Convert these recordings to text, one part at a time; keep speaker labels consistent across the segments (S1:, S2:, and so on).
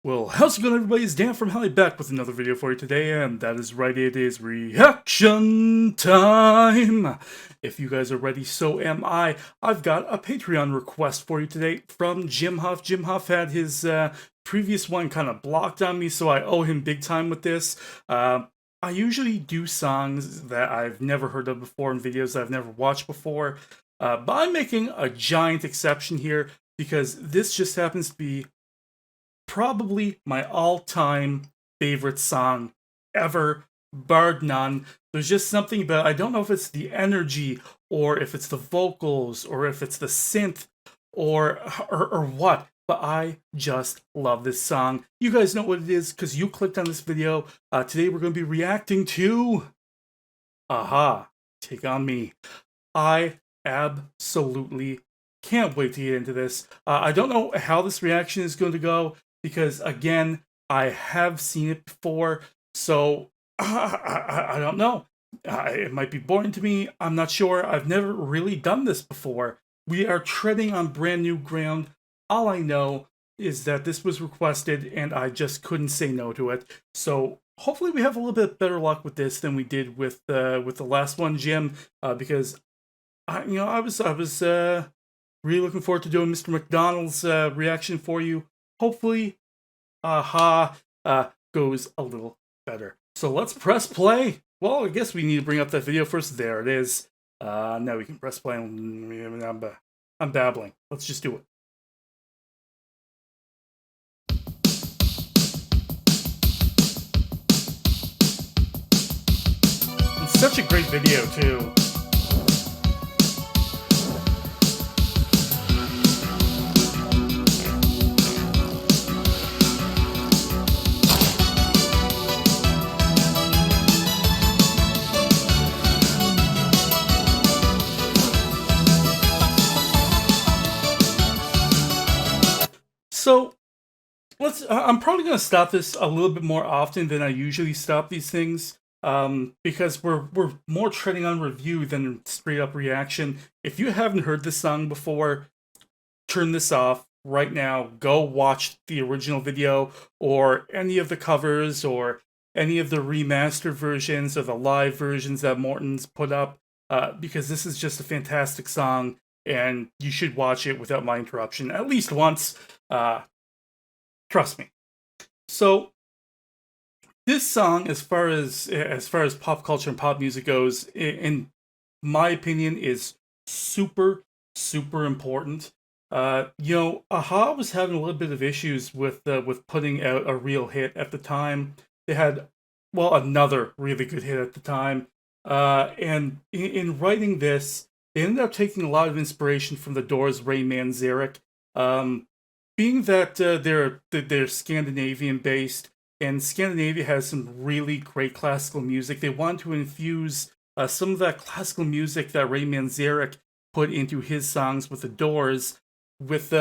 S1: Well, how's it going, everybody? It's DanFromHali back with another video for you today, and that is right, it is reaction time! If you guys are ready, so am I. I've got a Patreon request for you today from Jim Huff. Jim Huff had his previous one kind of blocked on me, so I owe him big time with this. I usually do songs that I've never heard of before and videos I've never watched before, but I'm making a giant exception here because this just happens to be probably my all-time favorite song ever, bar none. There's just something about it. I don't know if it's the energy, or if it's the vocals, or if it's the synth, or what, but I just love this song. You guys know what it is because you clicked on this video. Today we're going to be reacting to Aha, Take On Me. I absolutely can't wait to get into this. I don't know how this reaction is going to go, because again, I have seen it before, so I don't know. It might be boring to me. I'm not sure. I've never really done this before. We are treading on brand new ground. All I know is that this was requested, and I just couldn't say no to it. So hopefully, we have a little bit better luck with this than we did with the last one, Jim. Because I was really looking forward to doing Mr. McDonald's reaction for you. Hopefully, Aha goes a little better. So let's press play. Well, I guess we need to bring up that video first. There it is. Now we can press play. I'm babbling. Let's just do it. It's such a great video, too. So, I'm probably going to stop this a little bit more often than I usually stop these things, because we're more treading on review than straight up reaction. If you haven't heard this song before, turn this off right now. Go watch the original video, or any of the covers, or any of the remastered versions, or the live versions that Morton's put up, because this is just a fantastic song, and you should watch it without my interruption at least once. Trust me. So this song, as far as pop culture and pop music goes, in my opinion, is super important. Aha was having a little bit of issues with putting out a real hit at the time. They had, well, another really good hit at the time, and in writing this, they ended up taking a lot of inspiration from the Doors' Ray Manzarek. Being that they're Scandinavian based, and Scandinavia has some really great classical music, they wanted to infuse some of that classical music that Ray Manzarek put into his songs with the Doors, with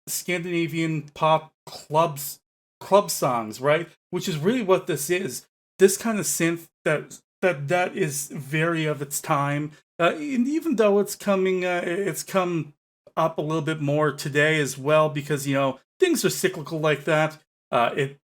S1: Scandinavian pop club songs, right? Which is really what this is. This kind of synth that is very of its time, and even though it's come up a little bit more today as well, because things are cyclical like that.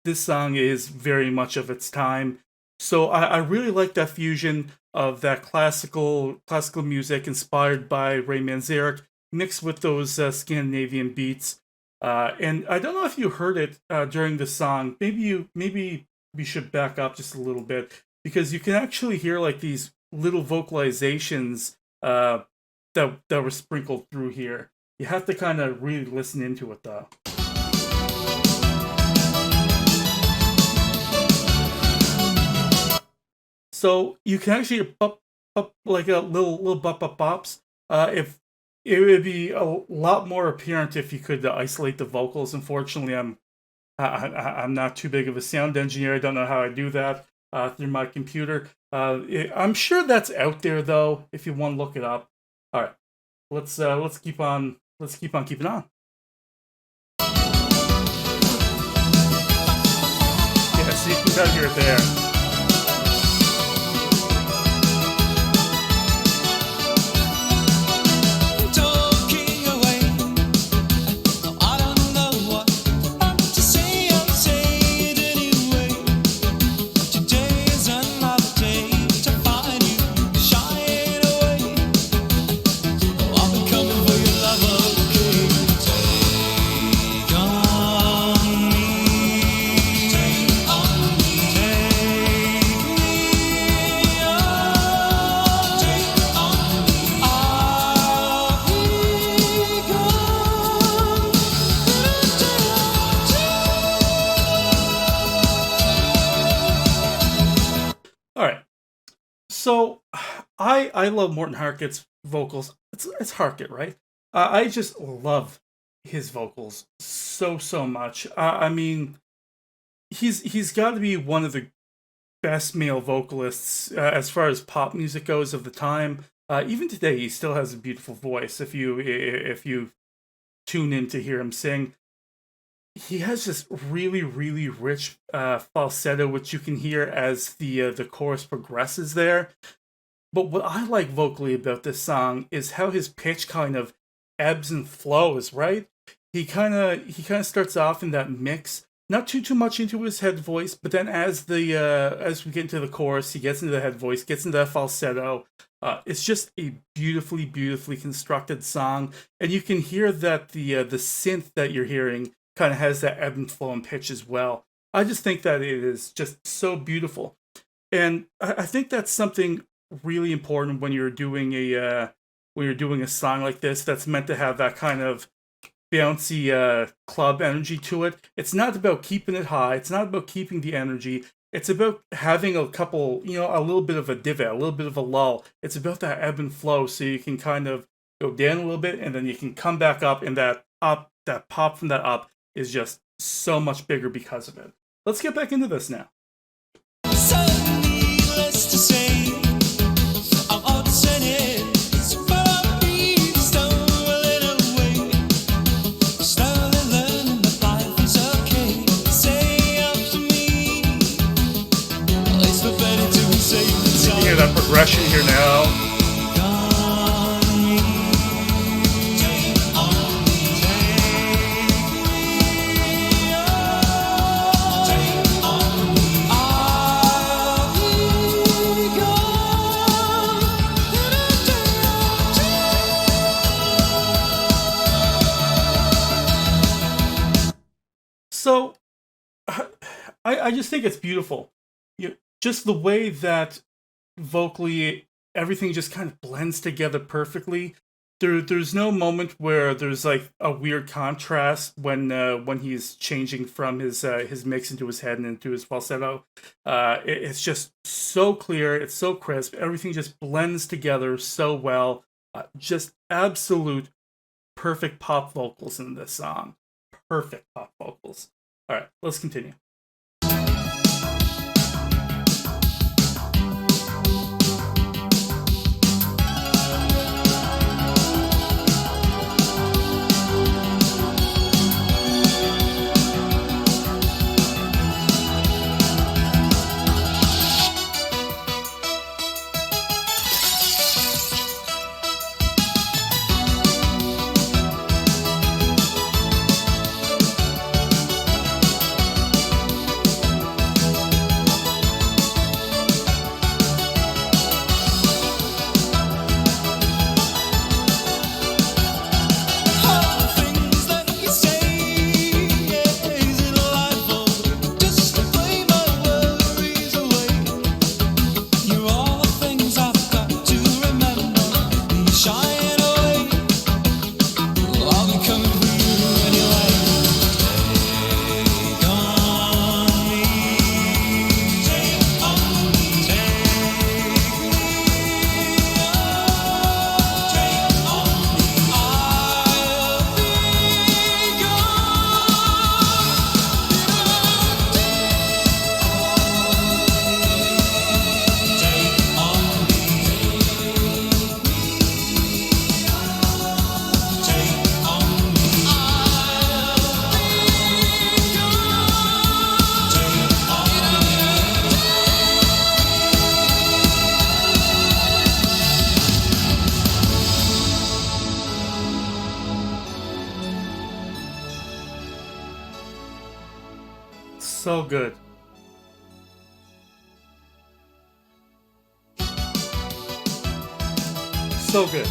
S1: This song is very much of its time, so I really like that fusion of that classical music inspired by Ray Manzarek mixed with those Scandinavian beats. And I don't know if you heard it during the song. Maybe we should back up just a little bit, because you can actually hear like these little vocalizations that were sprinkled through here. You have to kind of really listen into it, though. So you can actually hear bop, like a little bop bops. If it would be a lot more apparent if you could isolate the vocals. Unfortunately, I'm not too big of a sound engineer. I don't know how I do that through my computer. I'm sure that's out there though, if you want to look it up. All right, let's keep on. Let's keep on keeping on. Yeah, so you can kind of hear it there.
S2: Talking away, I don't know what
S1: So, I love Morton Harkett's vocals. It's Harkett, right? I just love his vocals so much. I mean, he's got to be one of the best male vocalists as far as pop music goes of the time. Even today, he still has a beautiful voice. If you tune in to hear him sing, he has this really rich falsetto, which you can hear as the chorus progresses there. But what I like vocally about this song is how his pitch kind of ebbs and flows, right? He kind of starts off in that mix, not too much into his head voice, but then as we get into the chorus, he gets into the head voice, gets into that falsetto. It's just a beautifully constructed song, and you can hear that the synth that you're hearing kind of has that ebb and flow and pitch as well. I just think that it is just so beautiful, and I think that's something really important when you're doing a song like this that's meant to have that kind of bouncy club energy to it. It's not about keeping it high. It's not about keeping the energy. It's about having a couple, a little bit of a divot, a little bit of a lull. It's about that ebb and flow, so you can kind of go down a little bit, and then you can come back up, and that pop from that up is just so much bigger because of it. Let's get back into this now.
S2: So needless to say, I'm upset. For me, stolen away. Slowly learning that life is okay. Say up to me, it's for better to be safe than
S1: You can hear that progression here now. So, I just think it's beautiful. Just the way that vocally everything just kind of blends together perfectly. There's no moment where there's like a weird contrast when he's changing from his mix into his head and into his falsetto. It's just so clear. It's so crisp. Everything just blends together so well. Just absolute perfect pop vocals in this song. Perfect pop vocals. All right, let's continue. So good. So good.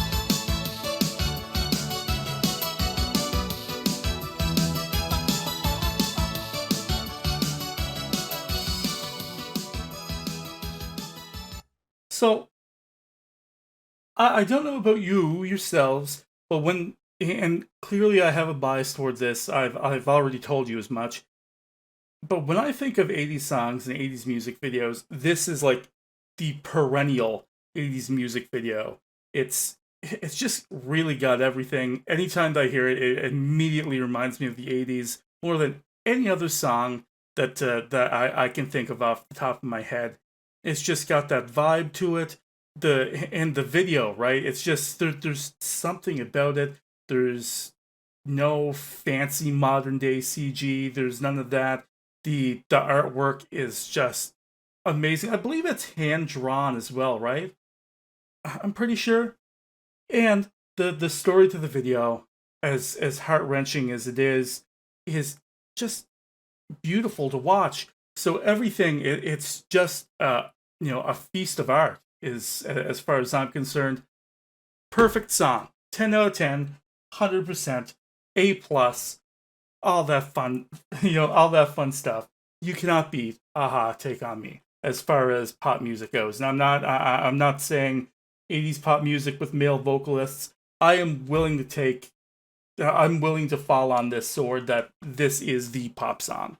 S1: So, I don't know about yourselves, but and clearly I have a bias towards this. I've already told you as much. But when I think of 80s songs and 80s music videos, this is like the perennial 80s music video. It's just really got everything. Anytime that I hear it, it immediately reminds me of the 80s more than any other song that I can think of off the top of my head. It's just got that vibe to it. And the video, right? It's just there's something about it. There's no fancy modern day CG. There's none of that. The artwork is just amazing. I believe it's hand drawn as well, right? I'm pretty sure. And the story to the video, as heart wrenching as it is just beautiful to watch. So everything, it's just a feast of art. Is as far as I'm concerned, perfect song, 10 out of 10, 100%, A plus, all that fun, all that fun stuff. You cannot beat Aha, Take on Me as far as pop music goes. And I'm not saying 80s pop music with male vocalists. I'm willing to fall on this sword that this is the pop song.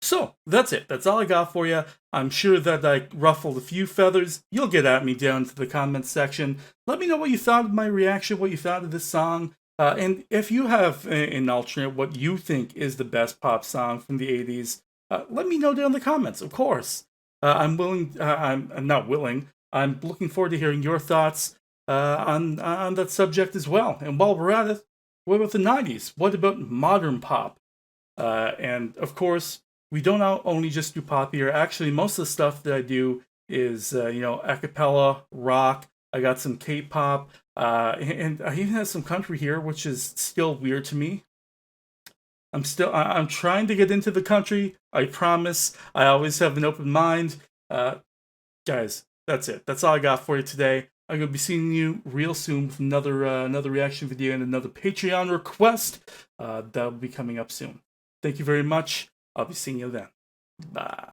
S1: So, that's it. That's all I got for you. I'm sure that I ruffled a few feathers. You'll get at me down to the comments section. Let me know what you thought of my reaction, what you thought of this song. And if you have an alternate, what you think is the best pop song from the 80s, let me know down in the comments, of course. I'm not willing. I'm looking forward to hearing your thoughts on that subject as well. And while we're at it, what about the 90s? What about modern pop? And, of course, we don't only just do pop here. Actually, most of the stuff that I do is, a cappella, rock. I got some K-pop, and I even have some country here, which is still weird to me. I'm trying to get into the country. I promise. I always have an open mind. Guys, that's it. That's all I got for you today. I'm going to be seeing you real soon with another reaction video and another Patreon request that will be coming up soon. Thank you very much. I'll be seeing you then. Bye.